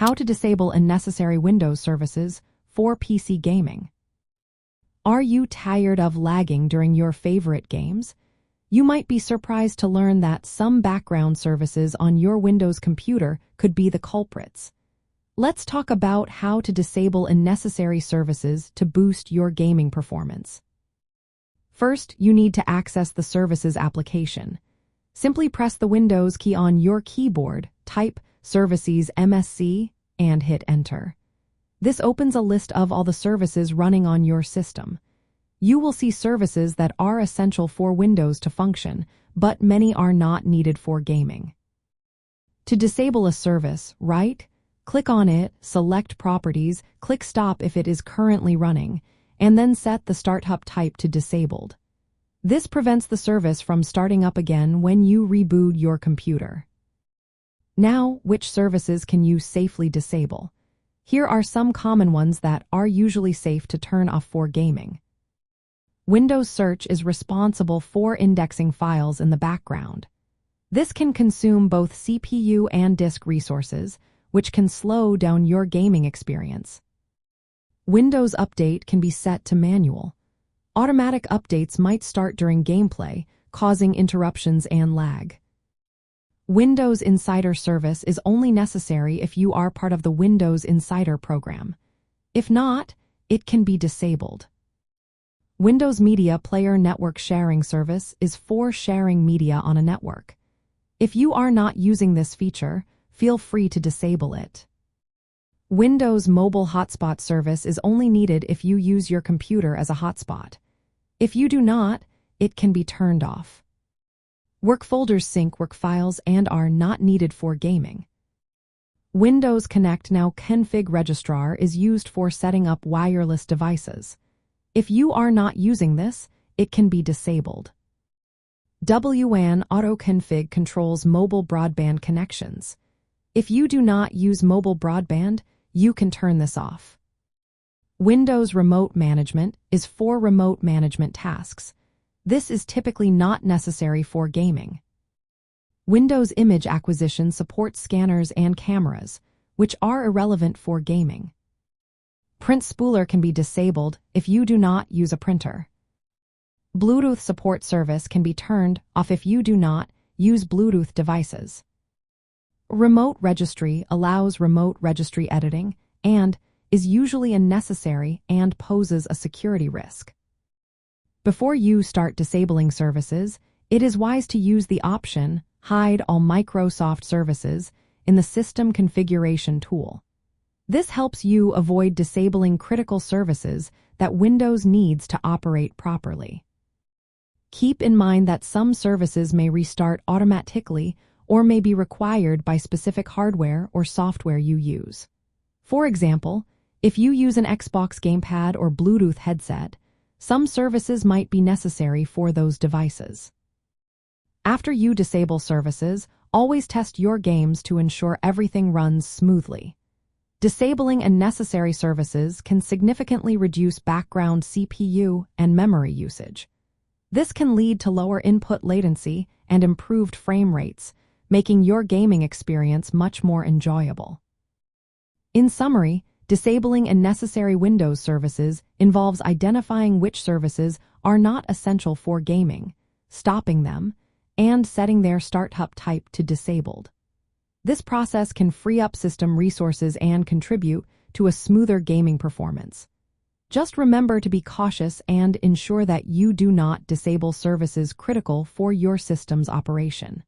How to disable unnecessary Windows services for PC gaming. Are you tired of lagging during your favorite games? You might be surprised to learn that some background services on your Windows computer could be the culprits. Let's talk about how to disable unnecessary services to boost your gaming performance. First, you need to access the services application. Simply press the Windows key on your keyboard, type Services MSC, and hit Enter. This opens a list of all the services running on your system. You will see services that are essential for Windows to function, but many are not needed for gaming. To disable a service, right-click on it, select Properties, click Stop if it is currently running, and then set the startup type to Disabled. This prevents the service from starting up again when you reboot your computer. Now, which services can you safely disable? Here are some common ones that are usually safe to turn off for gaming. Windows Search is responsible for indexing files in the background. This can consume both CPU and disk resources, which can slow down your gaming experience. Windows Update can be set to manual. Automatic updates might start during gameplay, causing interruptions and lag. Windows Insider service is only necessary if you are part of the Windows Insider program. If not, it can be disabled. Windows Media Player Network Sharing service is for sharing media on a network. If you are not using this feature, feel free to disable it. Windows Mobile Hotspot service is only needed if you use your computer as a hotspot. If you do not, it can be turned off. Work folders sync work files and are not needed for gaming. Windows Connect Now Config Registrar is used for setting up wireless devices. If you are not using this, it can be disabled. WAN Auto Config controls mobile broadband connections. If you do not use mobile broadband, you can turn this off. Windows Remote Management is for remote management tasks. This is typically not necessary for gaming. Windows Image Acquisition supports scanners and cameras, which are irrelevant for gaming. Print Spooler can be disabled if you do not use a printer. Bluetooth support service can be turned off if you do not use Bluetooth devices. Remote Registry allows remote registry editing and is usually unnecessary and poses a security risk. Before you start disabling services, it is wise to use the option Hide All Microsoft Services in the System Configuration tool. This helps you avoid disabling critical services that Windows needs to operate properly. Keep in mind that some services may restart automatically or may be required by specific hardware or software you use. For example, if you use an Xbox gamepad or Bluetooth headset, some services might be necessary for those devices. After you disable services, always test your games to ensure everything runs smoothly. Disabling unnecessary services can significantly reduce background CPU and memory usage. This can lead to lower input latency and improved frame rates, making your gaming experience much more enjoyable. In summary, disabling unnecessary Windows services involves identifying which services are not essential for gaming, stopping them, and setting their startup type to disabled. This process can free up system resources and contribute to a smoother gaming performance. Just remember to be cautious and ensure that you do not disable services critical for your system's operation.